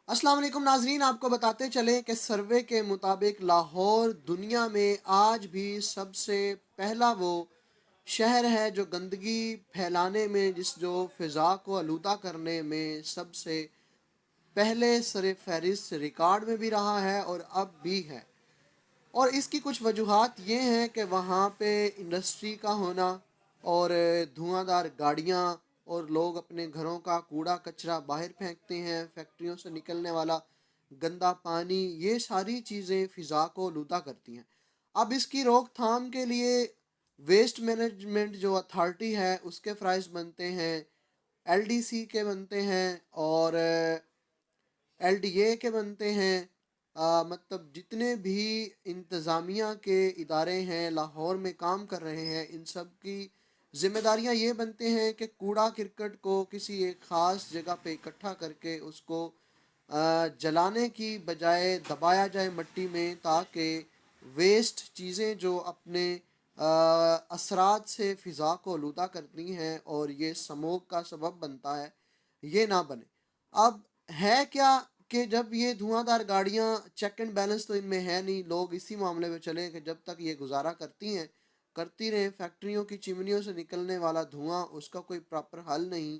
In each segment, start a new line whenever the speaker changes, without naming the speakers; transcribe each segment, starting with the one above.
السلام علیکم ناظرین، آپ کو بتاتے چلیں کہ سروے کے مطابق لاہور دنیا میں آج بھی سب سے پہلا وہ شہر ہے جو گندگی پھیلانے میں، جو فضا کو آلودہ کرنے میں سب سے پہلے سر فہرست ریکارڈ میں بھی رہا ہے اور اب بھی ہے۔ اور اس کی کچھ وجوہات یہ ہیں کہ وہاں پہ انڈسٹری کا ہونا اور دھواں دار گاڑیاں، اور لوگ اپنے گھروں کا کوڑا کچرا باہر پھینکتے ہیں، فیکٹریوں سے نکلنے والا گندا پانی، یہ ساری چیزیں فضا کو آلودہ کرتی ہیں۔ اب اس کی روک تھام کے لیے ویسٹ مینجمنٹ جو اتھارٹی ہے اس کے فرائض بنتے ہیں، ایل ڈی سی کے بنتے ہیں، اور ایل ڈی اے کے بنتے ہیں۔ مطلب جتنے بھی انتظامیہ کے ادارے ہیں لاہور میں کام کر رہے ہیں، ان سب کی ذمہ داریاں یہ بنتے ہیں کہ کوڑا کرکٹ کو کسی ایک خاص جگہ پہ اکٹھا کر کے اس کو جلانے کی بجائے دبایا جائے مٹی میں، تاکہ ویسٹ چیزیں جو اپنے اثرات سے فضا کو آلودہ کرتی ہیں اور یہ سموگ کا سبب بنتا ہے، یہ نہ بنے۔ اب ہے کیا کہ جب یہ دھواں دار گاڑیاں، چیک اینڈ بیلنس تو ان میں ہے نہیں، لوگ اسی معاملے میں چلے کہ جب تک یہ گزارا کرتی رہیں، فیکٹریوں کی چمنیوں سے نکلنے والا دھواں، اس کا کوئی پراپر حل نہیں،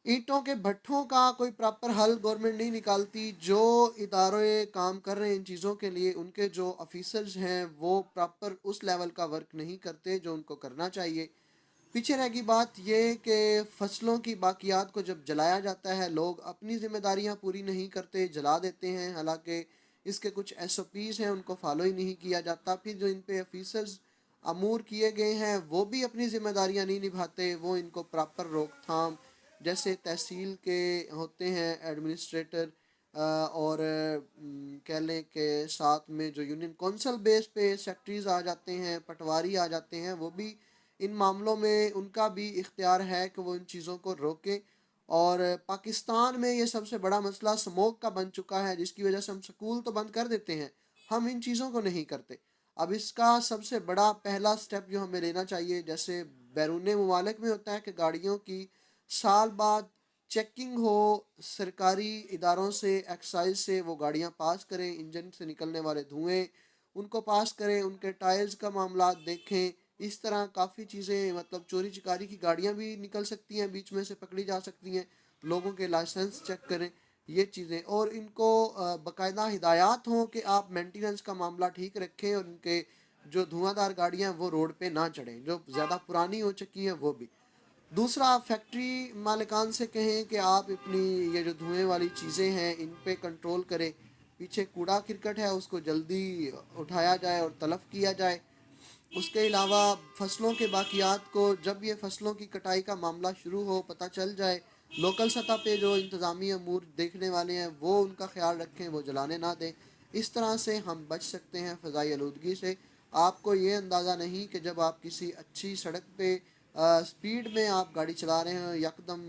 اینٹوں کے بھٹھوں کا کوئی پراپر حل گورنمنٹ نہیں نکالتی، جو ادارے کام کر رہے ہیں ان چیزوں کے لیے، ان کے جو آفیسرز ہیں وہ پراپر اس لیول کا ورک نہیں کرتے جو ان کو کرنا چاہیے۔ پیچھے رہ گئی بات یہ کہ فصلوں کی باقیات کو جب جلایا جاتا ہے، لوگ اپنی ذمہ داریاں پوری نہیں کرتے، جلا دیتے ہیں، حالانکہ اس کے کچھ ایس او پیز ہیں، ان کو فالو ہی نہیں کیا جاتا۔ پھر جو ان پہ آفیسرز امور کیے گئے ہیں وہ بھی اپنی ذمہ داریاں نہیں نبھاتے، وہ ان کو پراپر روک تھام، جیسے تحصیل کے ہوتے ہیں ایڈمنسٹریٹر، اور کہہ لیں کہ ساتھ میں جو یونین کونسل بیس پہ سیکٹریز آ جاتے ہیں، پٹواری آ جاتے ہیں، وہ بھی ان معاملوں میں ان کا بھی اختیار ہے کہ وہ ان چیزوں کو روکیں۔ اور پاکستان میں یہ سب سے بڑا مسئلہ سموگ کا بن چکا ہے، جس کی وجہ سے ہم سکول تو بند کر دیتے ہیں، ہم ان چیزوں کو نہیں کرتے۔ اب اس کا سب سے بڑا پہلا سٹیپ جو ہمیں لینا چاہیے، جیسے بیرون ممالک میں ہوتا ہے کہ گاڑیوں کی سال بعد چیکنگ ہو، سرکاری اداروں سے، ایکسائز سے وہ گاڑیاں پاس کریں، انجن سے نکلنے والے دھوئیں ان کو پاس کریں، ان کے ٹائرز کا معاملات دیکھیں۔ اس طرح کافی چیزیں، مطلب چوری چکاری کی گاڑیاں بھی نکل سکتی ہیں، بیچ میں سے پکڑی جا سکتی ہیں، لوگوں کے لائسنس چیک کریں، یہ چیزیں، اور ان کو باقاعدہ ہدایات ہوں کہ آپ مینٹیننس کا معاملہ ٹھیک رکھیں، اور ان کے جو دھواں دار گاڑیاں وہ روڈ پہ نہ چڑھیں، جو زیادہ پرانی ہو چکی ہیں وہ بھی۔ دوسرا، فیکٹری مالکان سے کہیں کہ آپ اپنی یہ جو دھوئیں والی چیزیں ہیں ان پہ کنٹرول کریں، پیچھے کوڑا کرکٹ ہے اس کو جلدی اٹھایا جائے اور تلف کیا جائے۔ اس کے علاوہ فصلوں کے باقیات کو، جب یہ فصلوں کی کٹائی کا معاملہ شروع ہو، پتہ چل جائے، لوکل سطح پہ جو انتظامی امور دیکھنے والے ہیں وہ ان کا خیال رکھیں، وہ جلانے نہ دیں۔ اس طرح سے ہم بچ سکتے ہیں فضائی آلودگی سے۔ آپ کو یہ اندازہ نہیں کہ جب آپ کسی اچھی سڑک پہ سپیڈ میں آپ گاڑی چلا رہے ہیں، یکدم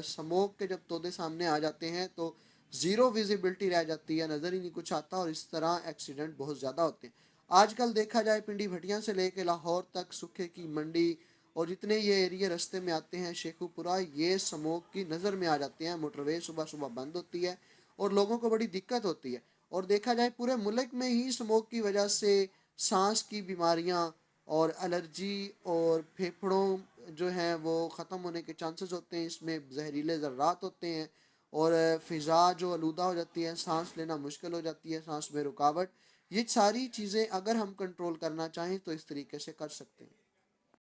سموگ کے جب تودے سامنے آ جاتے ہیں تو زیرو ویزیبلٹی رہ جاتی ہے، نظر ہی نہیں کچھ آتا، اور اس طرح ایکسیڈنٹ بہت زیادہ ہوتے ہیں۔ آج کل دیکھا جائے پنڈی بھٹیاں سے لے کے لاہور تک، سکھے کی منڈی اور جتنے یہ ایریے رستے میں آتے ہیں، شیخو پورہ، یہ سموگ کی نظر میں آ جاتے ہیں۔ موٹر وے صبح صبح بند ہوتی ہے اور لوگوں کو بڑی دقت ہوتی ہے، اور دیکھا جائے پورے ملک میں ہی سموگ کی وجہ سے سانس کی بیماریاں اور الرجی اور پھیپھڑوں جو ہیں وہ ختم ہونے کے چانسز ہوتے ہیں، اس میں زہریلے ذرات ہوتے ہیں، اور فضا جو آلودہ ہو جاتی ہے، سانس لینا مشکل ہو جاتی ہے، سانس میں رکاوٹ۔ یہ ساری چیزیں اگر ہم کنٹرول کرنا چاہیں تو اس طریقے سے کر سکتے ہیں۔